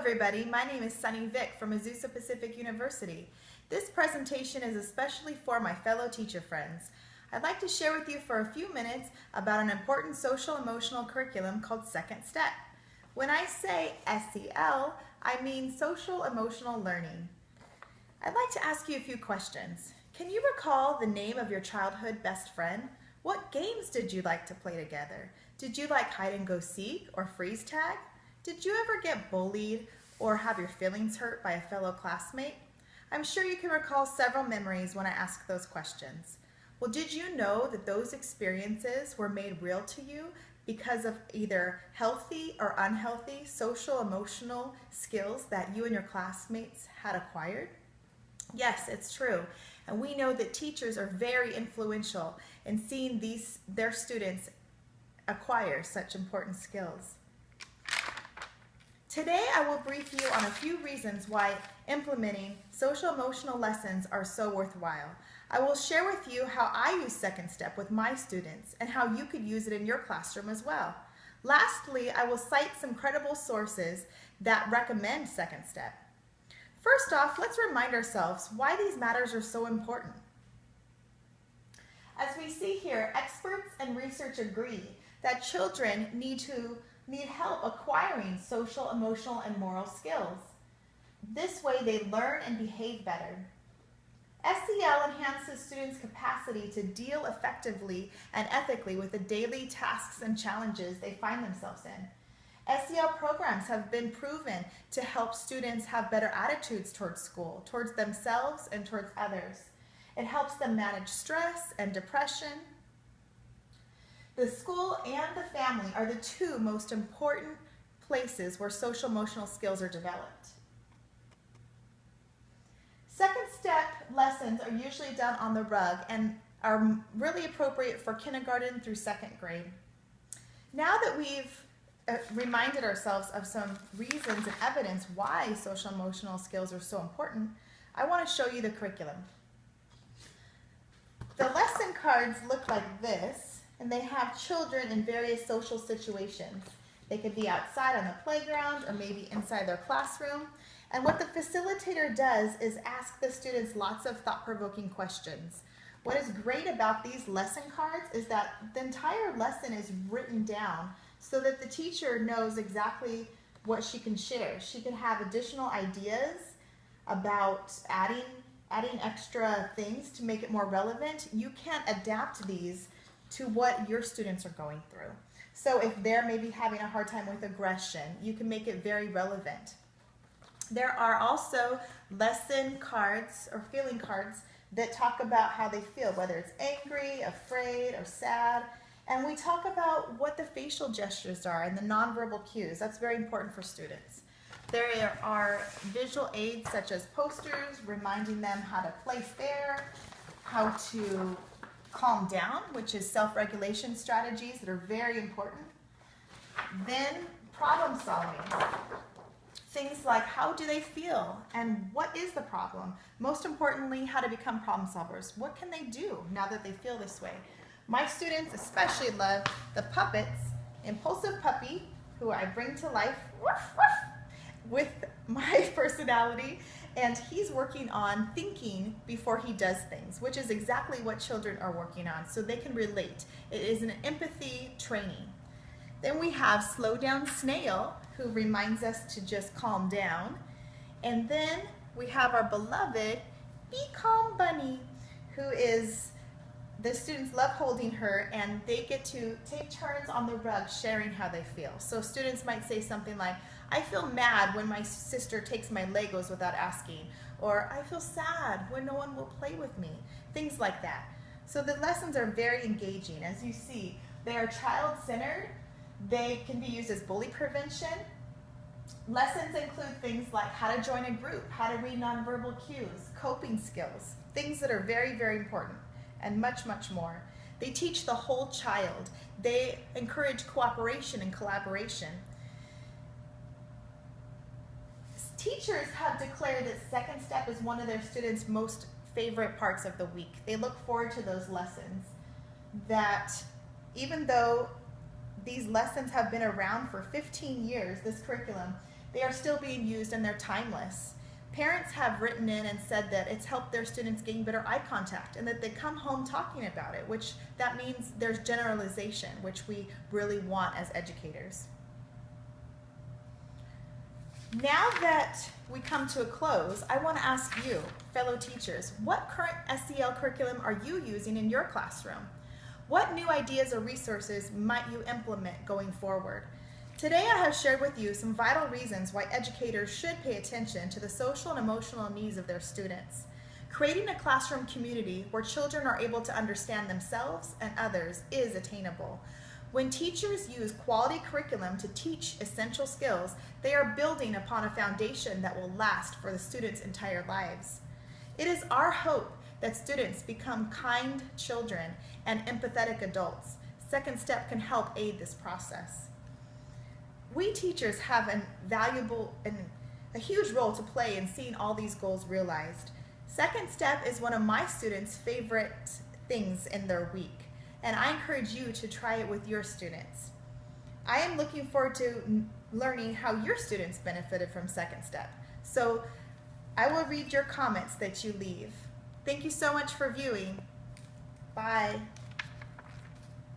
everybody, my name is Sunnie from Azusa Pacific University. This presentation is especially for my fellow teacher friends. I'd like to share with you for a few minutes about an important social-emotional curriculum called Second Step. When I say SEL, I mean social-emotional learning. I'd like to ask you a few questions. Can you recall the name of your childhood best friend? What games did you like to play together? Did you like hide and go seek or freeze tag? Did you ever get bullied or have your feelings hurt by a fellow classmate? I'm sure you can recall several memories when I ask those questions. Well, did you know that those experiences were made real to you because of either healthy or unhealthy social emotional skills that you and your classmates had acquired? Yes, it's true. And we know that teachers are very influential in seeing their students acquire such important skills. Today I will brief you on a few reasons why implementing social-emotional lessons are so worthwhile. I will share with you how I use Second Step with my students and how you could use it in your classroom as well. Lastly, I will cite some credible sources that recommend Second Step. First off, let's remind ourselves why these matters are so important. As we see here, experts and research agree that children need help acquiring social, emotional, and moral skills. This way they learn and behave better. SEL enhances students' capacity to deal effectively and ethically with the daily tasks and challenges they find themselves in. SEL programs have been proven to help students have better attitudes towards school, towards themselves, and towards others. It helps them manage stress and depression. The school and the family are the two most important places where social-emotional skills are developed. Second Step lessons are usually done on the rug and are really appropriate for kindergarten through second grade. Now that we've reminded ourselves of some reasons and evidence why social-emotional skills are so important, I want to show you the curriculum. The lesson cards look like this, and they have children in various social situations. They could be outside on the playground or maybe inside their classroom. And what the facilitator does is ask the students lots of thought-provoking questions. What is great about these lesson cards is that the entire lesson is written down so that the teacher knows exactly what she can share. She can have additional ideas about adding extra things to make it more relevant. You can adapt these to what your students are going through. So if they're maybe having a hard time with aggression, you can make it very relevant. There are also lesson cards or feeling cards that talk about how they feel, whether it's angry, afraid, or sad. And we talk about what the facial gestures are and the nonverbal cues. That's very important for students. There are visual aids such as posters reminding them how to play fair, how to calm down, which is self-regulation strategies that are very important. Then problem solving. Things like how do they feel and what is the problem? Most importantly, how to become problem solvers. What can they do now that they feel this way? My students especially love the puppets, Impulsive Puppy, who I bring to life with my personality, and he's working on thinking before he does things, which is exactly what children are working on, so they can relate. It is an empathy training. Then we have Slow Down Snail, who reminds us to just calm down. And then we have our beloved Be Calm Bunny, who is, the students love holding her, and they get to take turns on the rug sharing how they feel. So students might say something like, I feel mad when my sister takes my Legos without asking, or I feel sad when no one will play with me, things like that. So the lessons are very engaging. As you see, they are child-centered. They can be used as bully prevention. Lessons include things like how to join a group, how to read nonverbal cues, coping skills, things that are very, very important, and much, much more. They teach the whole child. They encourage cooperation and collaboration. Teachers have declared that Second Step is one of their students' most favorite parts of the week. They look forward to those lessons. That even though these lessons have been around for 15 years, this curriculum, They are still being used and they're timeless. Parents have written in and said that it's helped their students gain better eye contact and that they come home talking about it, which that means there's generalization, which we really want as educators. Now that we come to a close, I want to ask you, fellow teachers, what current SEL curriculum are you using in your classroom? What new ideas or resources might you implement going forward? Today I have shared with you some vital reasons why educators should pay attention to the social and emotional needs of their students. Creating a classroom community where children are able to understand themselves and others is attainable. When teachers use quality curriculum to teach essential skills, they are building upon a foundation that will last for the students' entire lives. It is our hope that students become kind children and empathetic adults. Second Step can help aid this process. We teachers have a valuable and a huge role to play in seeing all these goals realized. Second Step is one of my students' favorite things in their week, and I encourage you to try it with your students. I am looking forward to learning how your students benefited from Second Step. So I will read your comments that you leave. Thank you so much for viewing. Bye.